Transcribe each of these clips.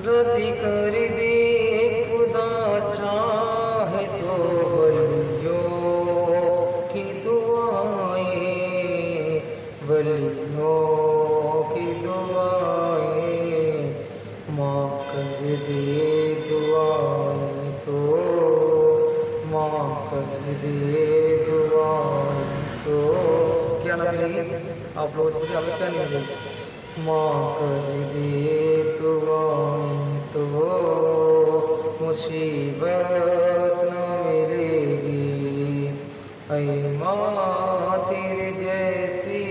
رد کر دے خدا چاہے تو ولیوں کی دعائیں، ولیوں کی دعائیں ماں کر دے دعائیں تو، ماں کر دے دعائیں تو کیا نہ ملے گی آپ لوگ اس میں ہمیں کیا نہیں ملے گی؟ ماں کر دے دعائیں تو مصیبت نہ ملے گی، اے ماں تیرے جیسی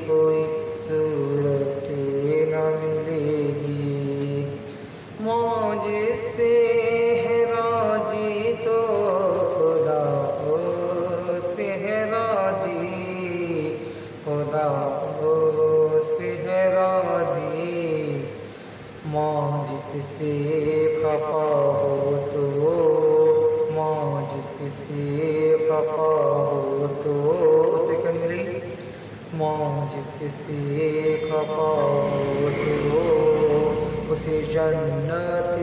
کوئی صورت نہ ملے گی، ماں جس سے ہے راضی تو خدا سے ہے راضی، خدا سے ہے راضی، ماں جس سے خفا ہو تو، ماں جس سے خفا ہو تو اسے کیا ملے گی؟ ماں جس سے خفا ہو تو اسے جنت